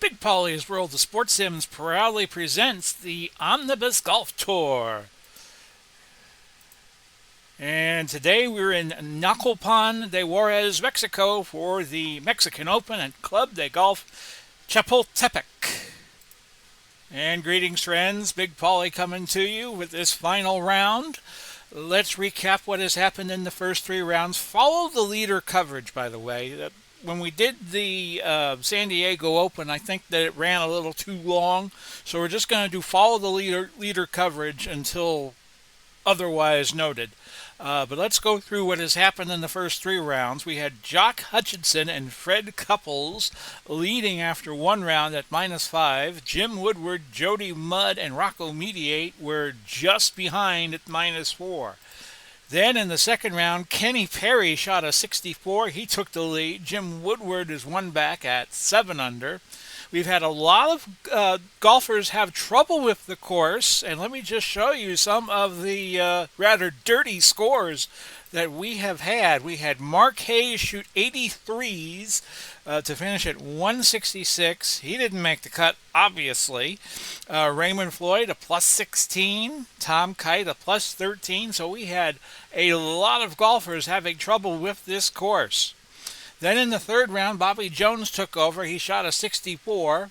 Big Polly's World of Sports Sims proudly presents the Omnibus Golf Tour. And today we're in Nacalpan de Juarez, Mexico for the Mexican Open at Club de Golf Chapultepec. And greetings, friends. Big Polly coming to you with this final round. Let's recap what has happened in the first three rounds. Follow the leader coverage, by the way. When we did the San Diego Open, I think that it ran a little too long. So we're just going to do follow the leader coverage until otherwise noted. But let's go through what has happened in the first three rounds. We had Jock Hutchinson and Fred Couples leading after one round at -5. Jim Woodward, Jody Mudd, and Rocco Mediate were just behind at -4. Then in the second round, Kenny Perry shot a 64. He took the lead. Jim Woodward is one back at 7 under. We've had a lot of golfers have trouble with the course, and let me just show you some of the rather dirty scores that we have had. We had Mark Hayes shoot 83s to finish at 166. He didn't make the cut, obviously. Raymond Floyd, a +16. Tom Kite, a +13. So we had a lot of golfers having trouble with this course. Then in the third round, Bobby Jones took over. He shot a 64.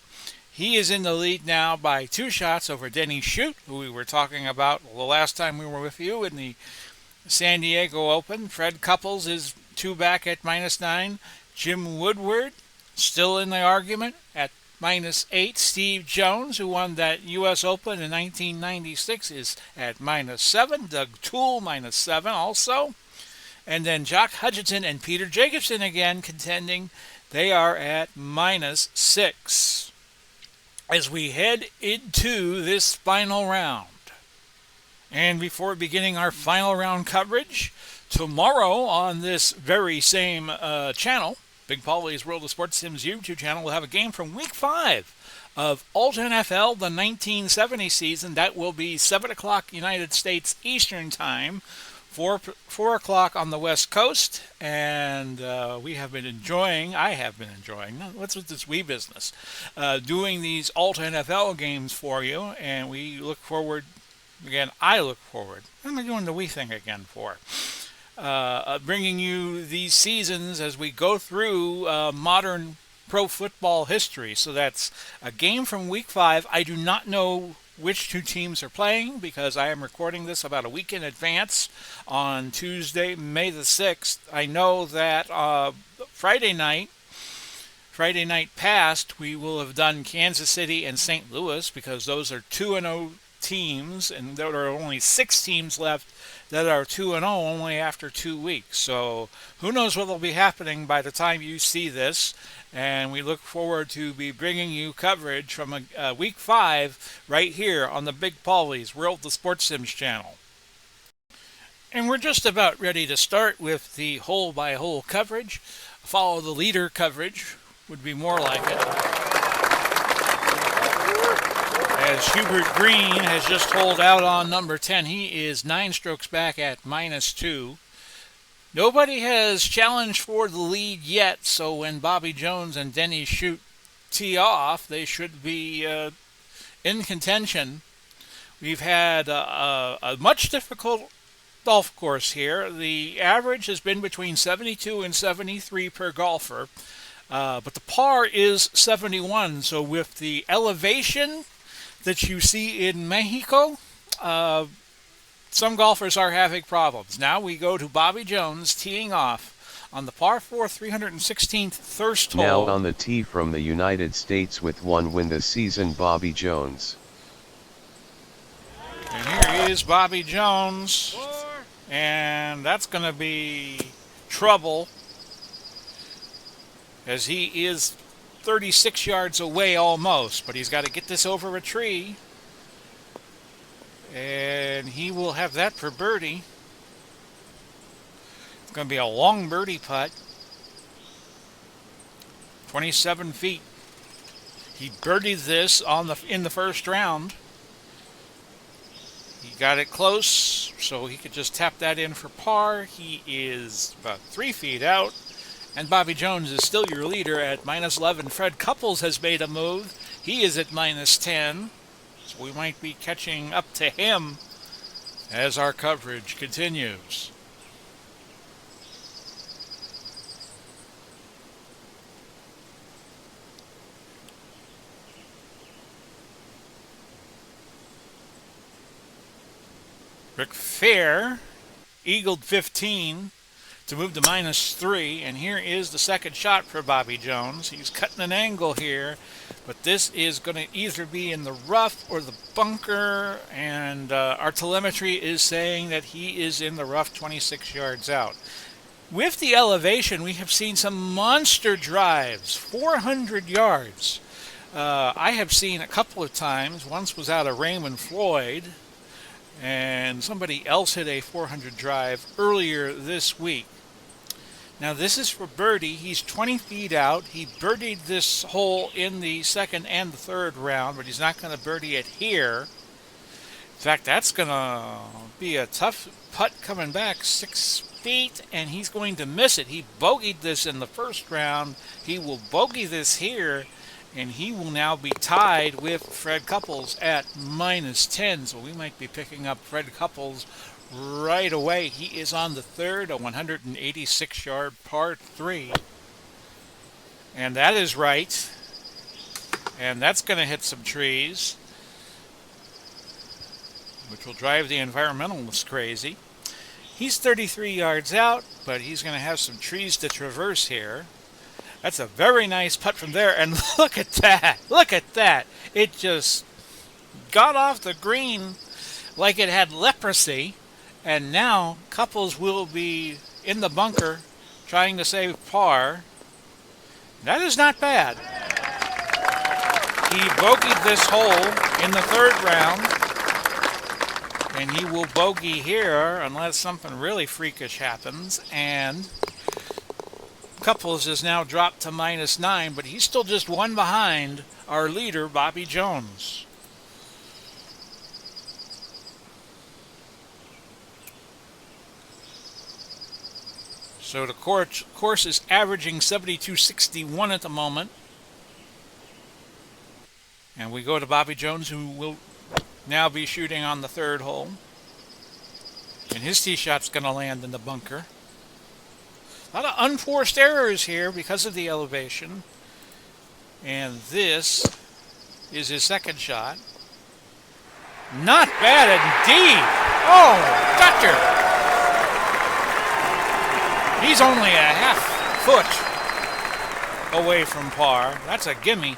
He is in the lead now by 2 shots over Denny Shute, who we were talking about the last time we were with you in the San Diego Open. Fred Couples is 2 back at -9. Jim Woodward still in the argument at -8. Steve Jones, who won that U.S. Open in 1996, is at -7. Doug Toole -7 also. And then Jock Hutchinson and Peter Jacobson again contending. They are at -6. As we head into this final round. And before beginning our final round coverage, tomorrow on this very same channel, Big Polly's World of Sports Sims YouTube channel, will have a game from Week 5 of Alt NFL, the 1970 season. That will be 7 o'clock United States Eastern Time. 4 o'clock on the West Coast, and I have been enjoying, what's with this we business, doing these Alt NFL games for you, and we look forward, I'm doing the we thing again for, bringing you these seasons as we go through modern pro football history. So that's a game from Week 5. I do not know which two teams are playing because I am recording this about a week in advance on Tuesday, May the 6th. I know that Friday night past, we will have done Kansas City and St. Louis because those are 2-0 teams, and there are only 6 teams left that are 2-0 only after 2 weeks. So who knows what will be happening by the time you see this. And we look forward to be bringing you coverage from Week 5 right here on the Big Polly's World of Sports Sims channel. And we're just about ready to start with the hole-by-hole coverage. Follow the leader coverage would be more like it. As Hubert Green has just holed out on number 10. He is 9 strokes back at -2. Nobody has challenged for the lead yet, so when Bobby Jones and Denny Shute tee off, they should be in contention. We've had a much difficult golf course here. The average has been between 72 and 73 per golfer, but the par is 71. So with the elevation that you see in Mexico, some golfers are having problems. Now we go to Bobby Jones teeing off on the par 4 316th Thirst hole. Now on the tee from the United States with 1 win this season, Bobby Jones. And here is Bobby Jones. And that's going to be trouble as he is 36 yards away almost, but he's got to get this over a tree. And he will have that for birdie. It's going to be a long birdie putt. 27 feet. He birdied this in the first round. He got it close, so he could just tap that in for par. He is about 3 feet out. And Bobby Jones is still your leader at minus 11. Fred Couples has made a move. He is at minus 10. So we might be catching up to him as our coverage continues. Rick Fair eagled 15 to move to minus 3, and here is the second shot for Bobby Jones. He's cutting an angle here, but this is going to either be in the rough or the bunker, and our telemetry is saying that he is in the rough 26 yards out. With the elevation, we have seen some monster drives, 400 yards. I have seen a couple of times. Once was out of Raymond Floyd, and somebody else hit a 400 drive earlier this week. Now this is for birdie. He's 20 feet out. He birdied this hole in the second and the third round, but he's not going to birdie it here. In fact, that's going to be a tough putt coming back 6 feet, and he's going to miss it. He bogeyed this in the first round. He will bogey this here, and he will now be tied with Fred Couples at minus 10. So we might be picking up Fred Couples right away. He is on the third, a 186-yard par 3. And that is right. And that's going to hit some trees, which will drive the environmentalists crazy. He's 33 yards out, but he's going to have some trees to traverse here. That's a very nice putt from there, and look at that. Look at that. It just got off the green like it had leprosy, and now Couples will be in the bunker trying to save par. That is not bad. He bogeyed this hole in the third round, and he will bogey here unless something really freakish happens, and Couples is now dropped to minus 9, but he's still just one behind our leader, Bobby Jones. So the course is averaging 72.61 at the moment. And we go to Bobby Jones, who will now be shooting on the third hole. And his tee shot's going to land in the bunker. A lot of unforced errors here because of the elevation. And this is his second shot. Not bad indeed. Oh, Dutcher. He's only a half foot away from par. That's a gimme.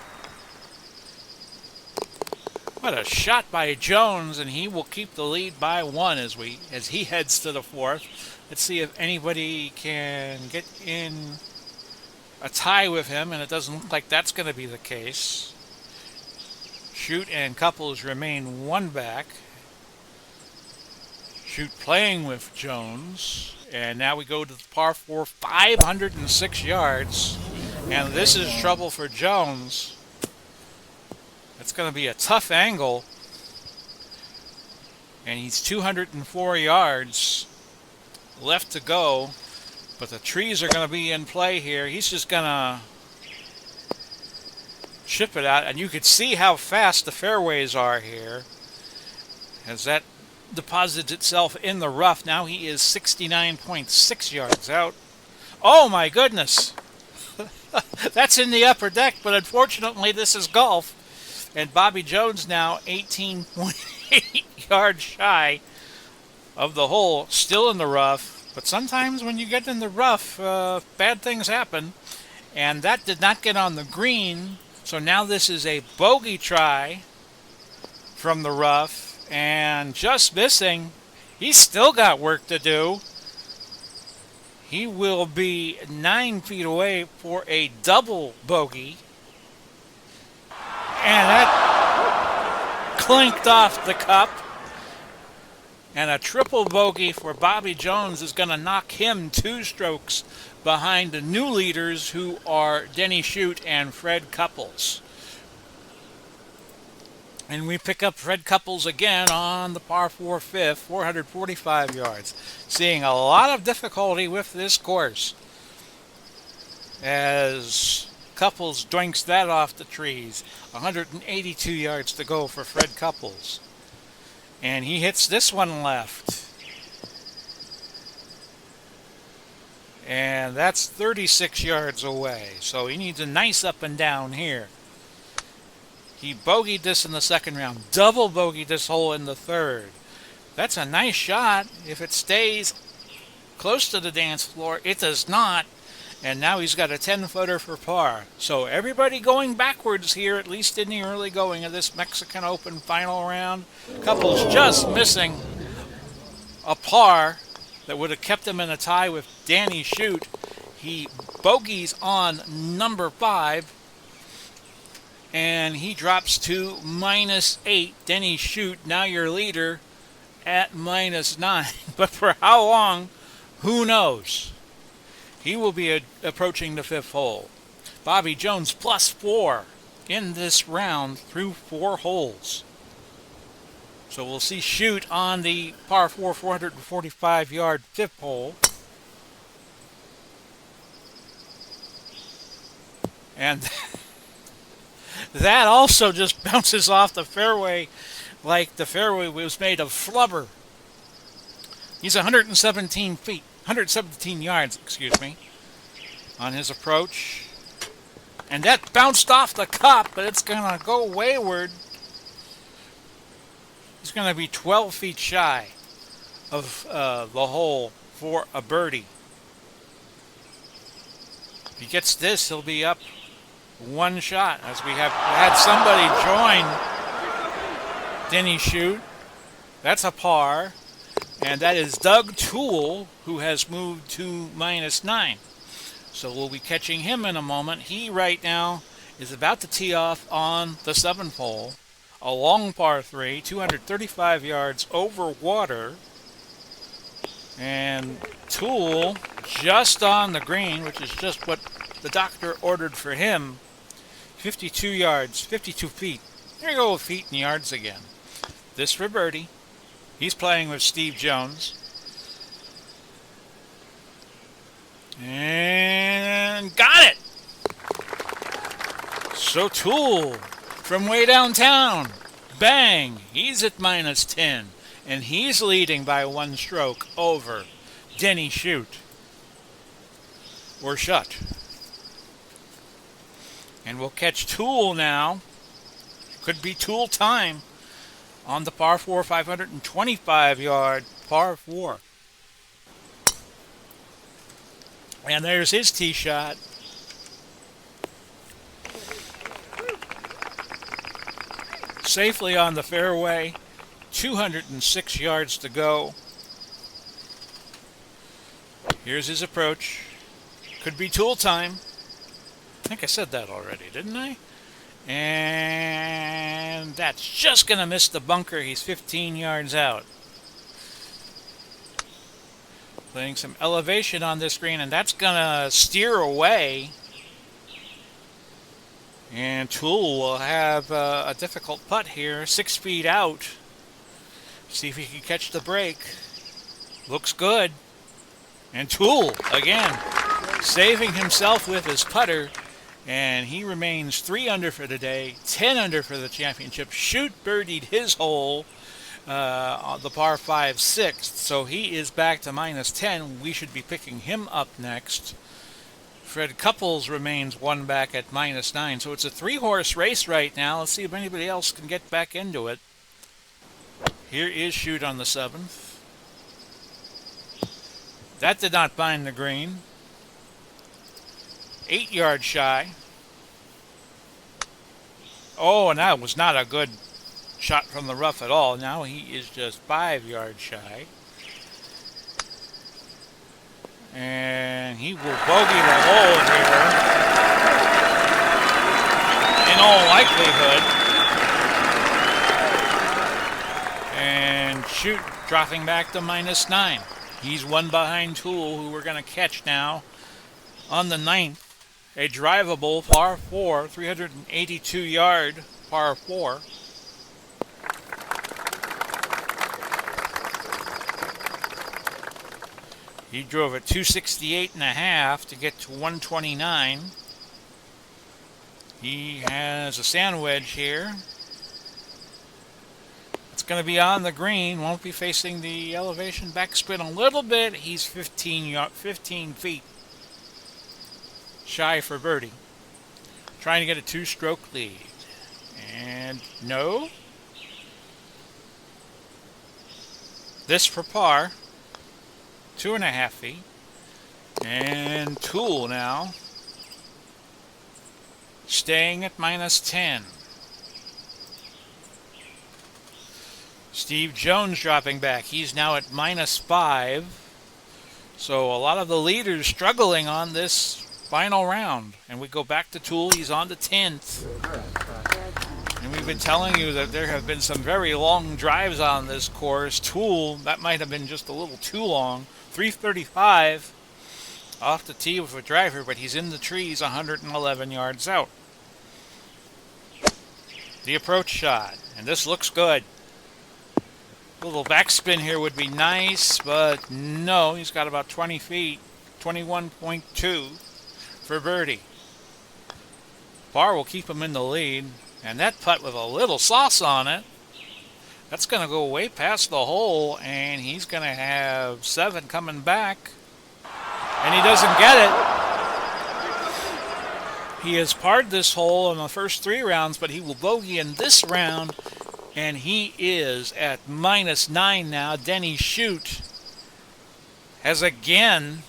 What a shot by Jones, and he will keep the lead by 1 as he heads to the fourth. Let's see if anybody can get in a tie with him, and it doesn't look like that's going to be the case. Shoot and Couples remain 1 back. Shoot playing with Jones, and now we go to the par 4, 506 yards, and this is trouble for Jones. It's going to be a tough angle, and he's 204 yards left to go, but the trees are going to be in play here. He's just going to chip it out, and you could see how fast the fairways are here as that deposits itself in the rough. Now he is 69.6 yards out. Oh my goodness. That's in the upper deck, but unfortunately this is golf. And Bobby Jones now 18.8 yards shy of the hole, still in the rough. But sometimes when you get in the rough, bad things happen. And that did not get on the green. So now this is a bogey try from the rough. And just missing. He's still got work to do. He will be 9 feet away for a double bogey. And that clinked off the cup. And a triple bogey for Bobby Jones is going to knock him 2 strokes behind the new leaders, who are Denny Shute and Fred Couples. And we pick up Fred Couples again on the par 4 fifth, 445 yards. Seeing a lot of difficulty with this course. as Couples doinks that off the trees. 182 yards to go for Fred Couples. And he hits this one left. And that's 36 yards away. So he needs a nice up and down here. He bogeyed this in the second round. Double bogeyed this hole in the third. That's a nice shot if it stays close to the dance floor. It does not. And now he's got a 10-footer for par. So everybody going backwards here, at least in the early going of this Mexican Open final round. Couples just missing a par that would have kept him in a tie with Danny Shute. He bogeys on number 5. And he drops to -8. Denny Shute, now your leader, at -9. But for how long, who knows? He will be approaching the 5th hole. Bobby Jones +4 in this round through 4 holes. So we'll see Shute on the par 4, 445-yard 5th hole. And that also just bounces off the fairway like the fairway was made of flubber. He's 117 yards, on his approach. And that bounced off the cup, but it's going to go wayward. He's going to be 12 feet shy of the hole for a birdie. If he gets this, he'll be up 1 shot, as we have had somebody join Denny Shute. That's a par. And that is Doug Toole, who has moved to -9. So we'll be catching him in a moment. He right now is about to tee off on the 7th hole. A long par 3, 235 yards over water. And Toole just on the green, which is just what the doctor ordered for him. 52 yards, 52 feet. Here you go with feet and yards again. This for birdie. He's playing with Steve Jones. And got it! So Toole from way downtown. Bang! He's at -10. And he's leading by 1 stroke over Denny Shute. Or Shut. And we'll catch Toole now. Could be Toole time on the par 4, 525-yard par 4. And there's his tee shot. Safely on the fairway. 206 yards to go. Here's his approach. Could be Toole time. I think I said that already, didn't I? And that's just going to miss the bunker. He's 15 yards out. Putting some elevation on this green, and that's going to steer away. And Toole will have a difficult putt here, 6 feet out. See if he can catch the break. Looks good. And Toole, again, saving himself with his putter. And he remains 3 under for the day, 10 under for the championship. Shute birdied his hole, on the par 5, 6th. So he is back to -10. We should be picking him up next. Fred Couples remains 1 back at -9. So it's a 3-horse race right now. Let's see if anybody else can get back into it. Here is Shute on the 7th. That did not bind the green. 8 yards shy. Oh, and that was not a good shot from the rough at all. Now he is just 5 yards shy. And he will bogey the hole here. In all likelihood. And Shute dropping back to -9. He's 1 behind Toole, who we're going to catch now on the 9th. A drivable par 4, 382-yard par 4. He drove at 268.5 to get to 129. He has a sand wedge here. It's going to be on the green. Won't be facing the elevation. Backspin a little bit. He's 15 feet shy for birdie. Trying to get a 2-stroke lead. And no. This for par. 2.5 feet. And Tool now staying at -10. Steve Jones dropping back. He's now at -5. So a lot of the leaders struggling on this final round. And we go back to Tool. He's on the 10th. And we've been telling you that there have been some very long drives on this course. Tool, that might have been just a little too long. 335 off the tee with a driver, but he's in the trees 111 yards out. The approach shot, and this looks good. A little backspin here would be nice, but no, he's got about 20 feet, 21.2 for birdie. Par will keep him in the lead, and that putt with a little sauce on it, that's going to go way past the hole, and he's going to have 7 coming back, and he doesn't get it. He has parred this hole in the first 3 rounds, but he will bogey in this round, and he is at -9 now. Denny Shute has again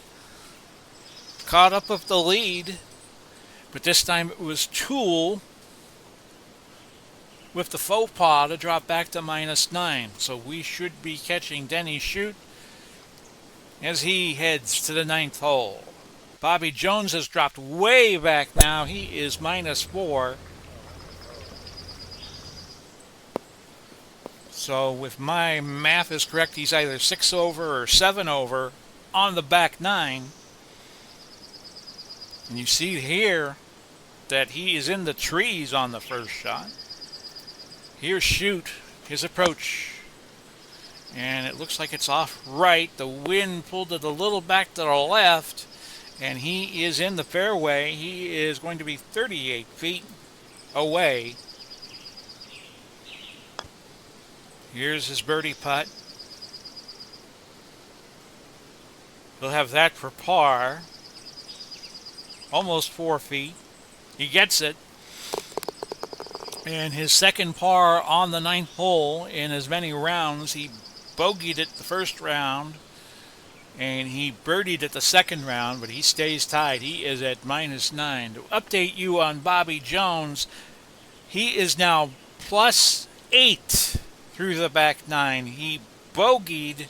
caught up with the lead, but this time it was Tool with the faux pas to drop back to -9. So we should be catching Denny Shute as he heads to the 9th hole. Bobby Jones has dropped way back now. He is -4. So if my math is correct, he's either 6 over or 7 over on the back 9. And you see here that he is in the trees on the first shot. Here's Shute, his approach. And it looks like it's off right. The wind pulled it a little back to the left. And he is in the fairway. He is going to be 38 feet away. Here's his birdie putt. He'll have that for par. Almost 4 feet. He gets it. And his second par on the 9th hole in as many rounds. He bogeyed it the first round. And he birdied it the second round, but he stays tied. He is at -9. To update you on Bobby Jones, he is now +8 through the back 9. He bogeyed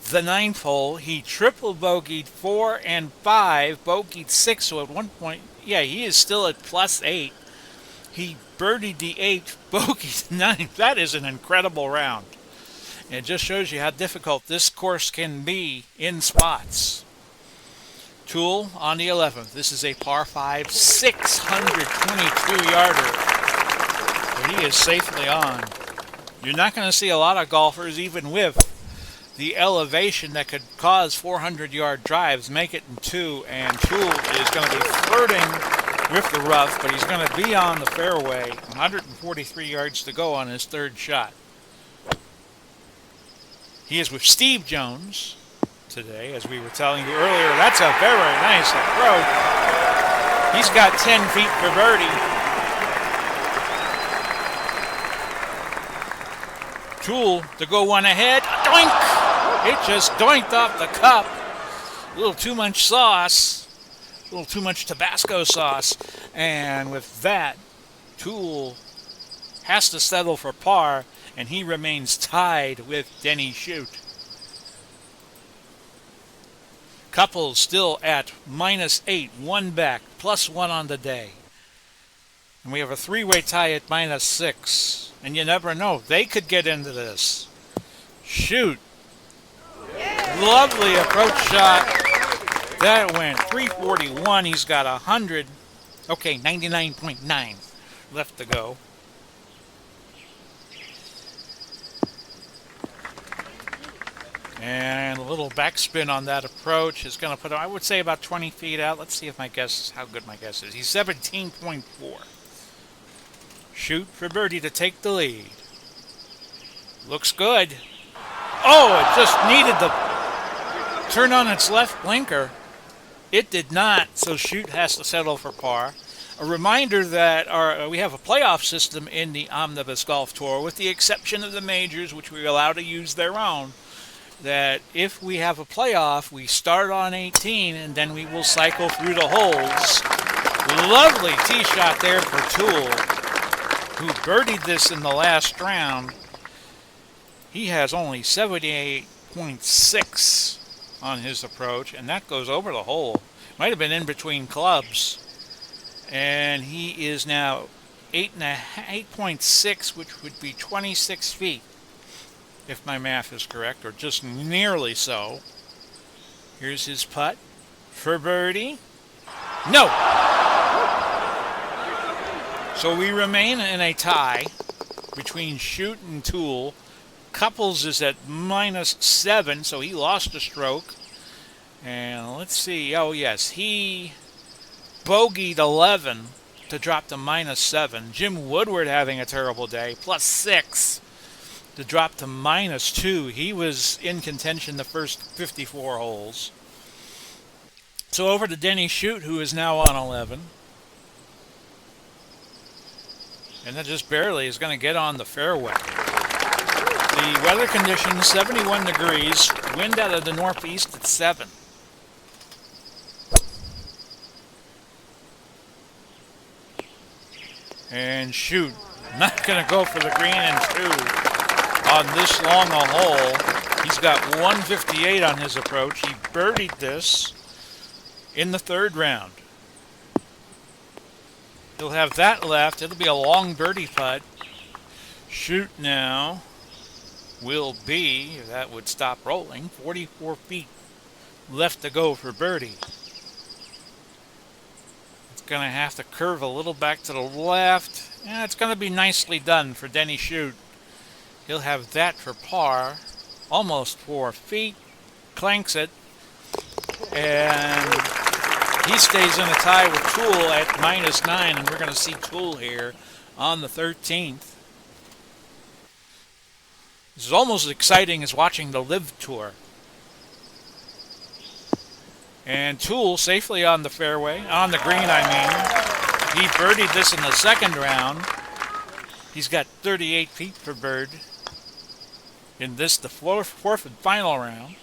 the 9th hole. He triple bogeyed 4 and 5, bogeyed 6, so at one point, yeah, he is still at +8. He birdied the 8th, bogeyed the 9th. That is an incredible round. It just shows you how difficult this course can be in spots. Tool on the 11th. This is a par 5, 622-yarder. So he is safely on. You're not going to see a lot of golfers, even with the elevation that could cause 400-yard drives, make it in 2. And Tool is going to be flirting with the rough, but he's going to be on the fairway. 143 yards to go on his 3rd shot. He is with Steve Jones today, as we were telling you earlier. That's a very nice approach. He's got 10 feet for birdie. Tool to go one ahead. Doink! It just doinked off the cup. A little too much sauce. A little too much Tabasco sauce. And with that, Tool has to settle for par. And he remains tied with Denny Shute. Couples still at -8, 1 back, +1 on the day. And we have a 3-way tie at -6. And you never know, they could get into this. Shute. Lovely approach shot. That went 341. He's got 100. Okay, 99.9 left to go. And a little backspin on that approach is going to put him, I would say, about 20 feet out. Let's see if how good my guess is. He's 17.4. Shoot for birdie to take the lead. Looks good. Oh, it just needed the turn on its left blinker. It did not, so Shoot has to settle for par. A reminder that we have a playoff system in the Omnibus Golf Tour, with the exception of the majors, which we allow to use their own. That if we have a playoff, we start on 18 and then we will cycle through the holes. Lovely tee shot there for Toole, who birdied this in the last round. He has only 78.6 on his approach, and that goes over the hole. Might have been in between clubs. And he is now 8.6, which would be 26 feet. If my math is correct, or just nearly so. Here's his putt for birdie. No! So we remain in a tie between Shoot and Toole. Couples is at -7, so he lost a stroke. And let's see. Oh, yes, he bogeyed 11 to drop to -7. Jim Woodward having a terrible day, +6. To drop to -2. He was in contention the first 54 holes. So over to Denny Shoot, who is now on 11. And that just barely is going to get on the fairway. The weather conditions, 71 degrees, wind out of the northeast at 7. And Shoot, not going to go for the green in 2. On this long a hole. He's got 158 on his approach. He birdied this in the third round. He'll have that left. It'll be a long birdie putt. Shoot now will be, that would stop rolling, 44 feet left to go for birdie. It's going to have to curve a little back to the left. Yeah, it's going to be nicely done for Denny Shoot. He'll have that for par, almost 4 feet, clanks it, and he stays in a tie with Toole at -9, and we're going to see Toole here on the 13th. This is almost as exciting as watching the Live Tour. And Toole safely on the fairway, on the green I mean. He birdied this in the second round. He's got 38 feet for bird. In this, the fourth and final round.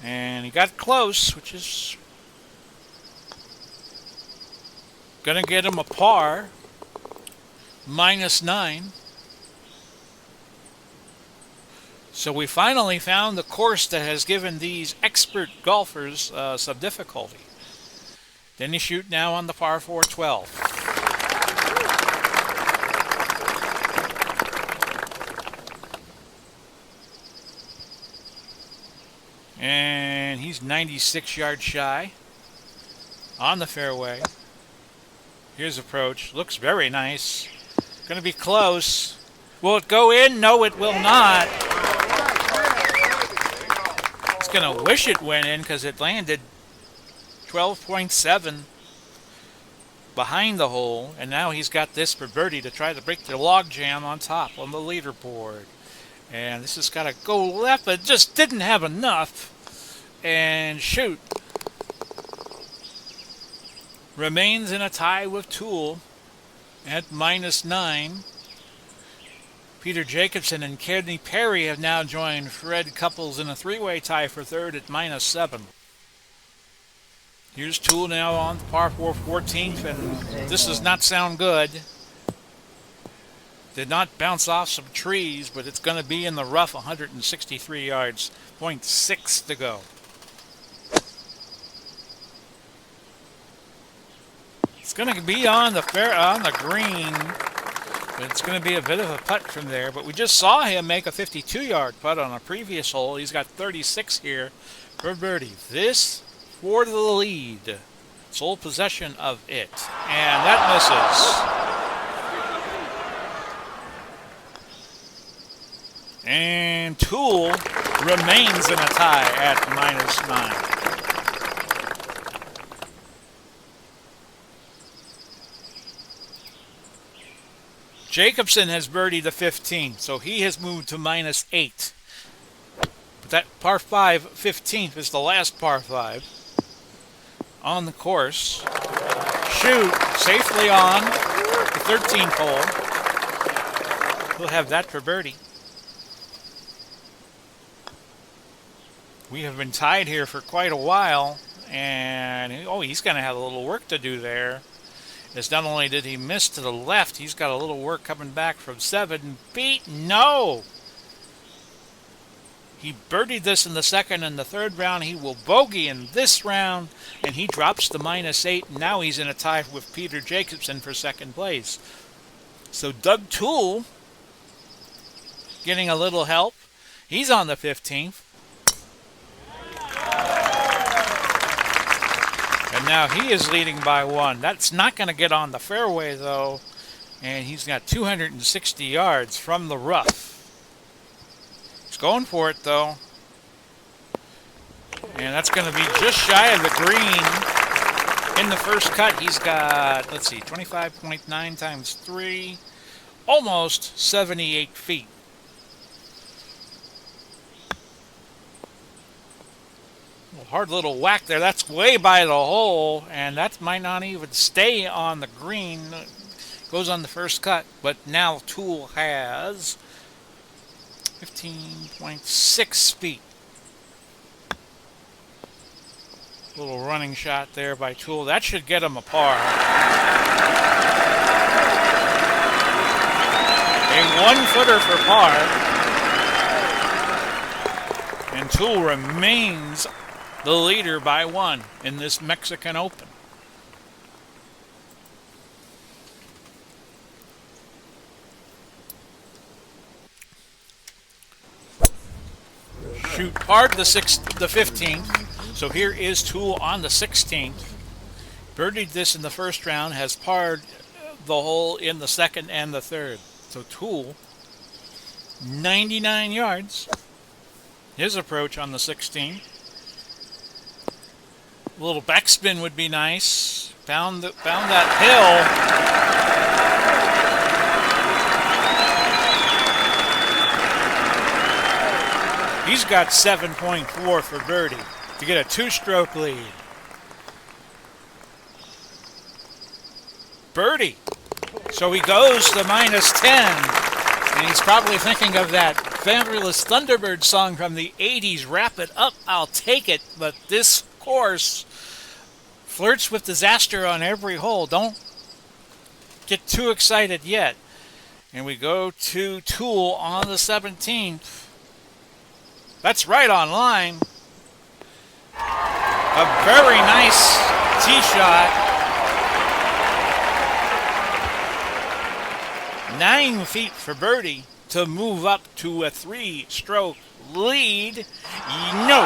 And he got close, which is going to get him a par, -9. So we finally found the course that has given these expert golfers some difficulty. Denny Shoot now on the par 4 12. And he's 96 yards shy on the fairway. Here's approach. Looks very nice. Going to be close. Will it go in? No, it will not. He's going to wish it went in because it landed 12.7 behind the hole. And now he's got this for birdie to try to break the log jam on top on the leaderboard. And this has got to go left, but just didn't have enough. And Shoot remains in a tie with Toole at -9. Peter Jacobson and Kenny Perry have now joined Fred Couples in a three-way tie for third at -7. Here's Toole now on par 4 14th, and this does not sound good. Did not bounce off some trees, but it's going to be in the rough, 163 yards, 0.6 to go. It's going to be on the green, but it's going to be a bit of a putt from there. But we just saw him make a 52-yard putt on a previous hole. He's got 36 here for birdie. This for the lead. Sole possession of it, and that misses. And And Tool remains in a tie at -9. Jacobson has birdied the 15th, so he has moved to -8. But that par 5 15th is the last par 5 on the course. Shoot, safely on the 13th hole. We'll have that for birdie. We have been tied here for quite a while, and he's going to have a little work to do there. As not only did he miss to the left, he's got a little work coming back from 7 feet. No! He birdied this in the second and the third round. He will bogey in this round, and he drops to -8. Now he's in a tie with Peter Jacobson for second place. So Doug Toole getting a little help. He's on the 15th. And now he is leading by 1. That's not going to get on the fairway, though. And he's got 260 yards from the rough. He's going for it, though. And that's going to be just shy of the green. In the first cut, he's got, 25.9 times 3. Almost 78 feet. Hard little whack there. That's way by the hole, and that might not even stay on the green. Goes on the first cut, but now Toole has 15.6 feet. Little running shot there by Toole. That should get him a par. A 1-footer for par. And Toole remains the leader by 1 in this Mexican Open. Shoot hard the 15th. So here is Toole on the 16th. Birdied this in the first round, has parred the hole in the second and the third. So Toole, 99 yards. His approach on the 16th. A little backspin would be nice. Found that hill. He's got 7.4 for birdie to get a 2-stroke lead. Birdie. So he goes to -10. And he's probably thinking of that fabulous Thunderbird song from the 80s, Wrap It Up, I'll Take It. But this course flirts with disaster on every hole. Don't get too excited yet. And we go to Toole on the 17th. That's right on line. A very nice tee shot. 9 feet for birdie to move up to a 3-stroke lead. No.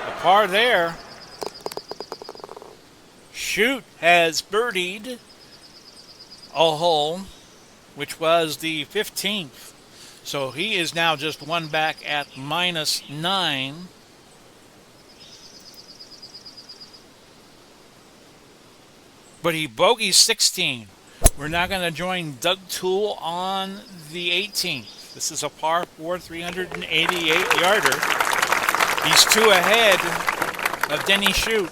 A par there. Shoot has birdied a hole, which was the 15th. So he is now just 1 back at -9. But he bogeys 16. We're now going to join Doug Toole on the 18th. This is a par 4, 388-yarder. He's 2 ahead of Denny Shoot.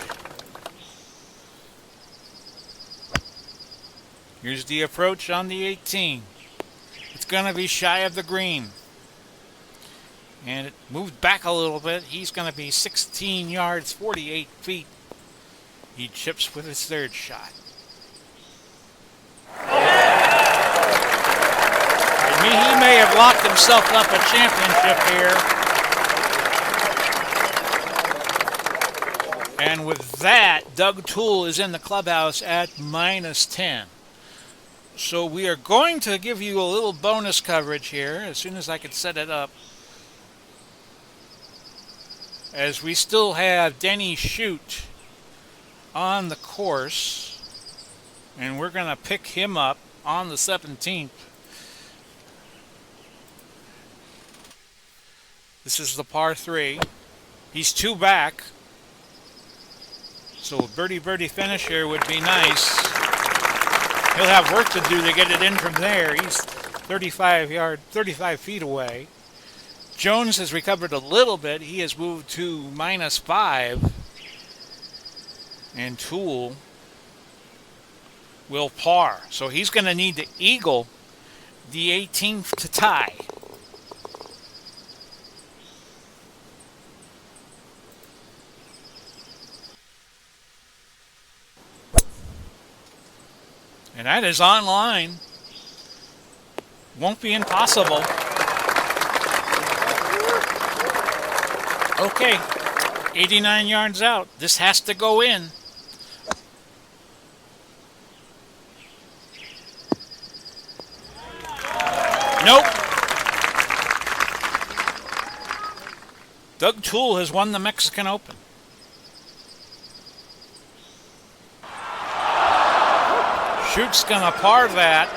Here's the approach on the 18. It's going to be shy of the green. And it moved back a little bit. He's going to be 16 yards, 48 feet. He chips with his third shot. He may have locked himself up a championship here. And with that, Doug Toole is in the clubhouse at -10. So we are going to give you a little bonus coverage here as soon as I can set it up. As we still have Denny Shoot on the course. And we're going to pick him up on the 17th. This is the par 3. He's 2 back. So a birdie finish here would be nice. He'll have work to do to get it in from there. He's 35 feet away. Jones has recovered a little bit. He has moved to -5. And Toole will par. So he's going to need to eagle the 18th to tie. And that is online. Won't be impossible. Okay, 89 yards out. This has to go in. Nope. Doug Toole has won the Mexican Open. Schuch's gonna par that.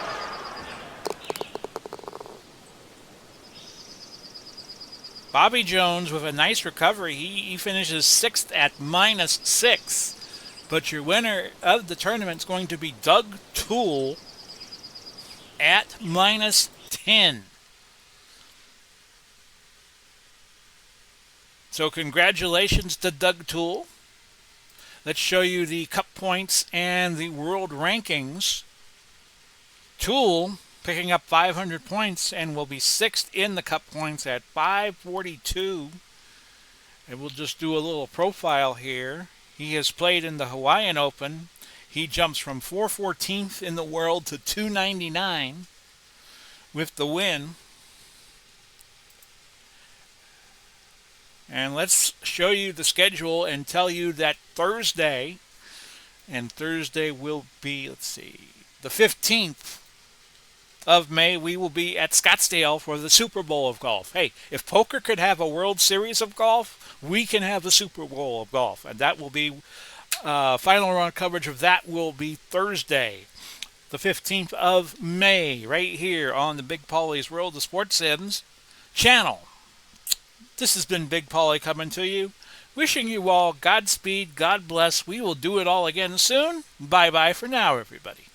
Bobby Jones with a nice recovery. He finishes 6th at -6. But your winner of the tournament is going to be Doug Toole at -10. So congratulations to Doug Toole. Let's show you the cup points and the world rankings. Toole picking up 500 points and will be 6th in the cup points at 542. And we'll just do a little profile here. He has played in the Hawaiian Open. He jumps from 414th in the world to 299 with the win. And let's show you the schedule and tell you that Thursday will be, let's see, the 15th of May, we will be at Scottsdale for the Super Bowl of golf. Hey, if poker could have a World Series of golf, we can have the Super Bowl of golf. And that will be, final round coverage of that will be Thursday, the 15th of May, right here on the Big Paulie's World of Sports Sims channel. This has been Big Paulie coming to you. Wishing you all Godspeed, God bless. We will do it all again soon. Bye-bye for now, everybody.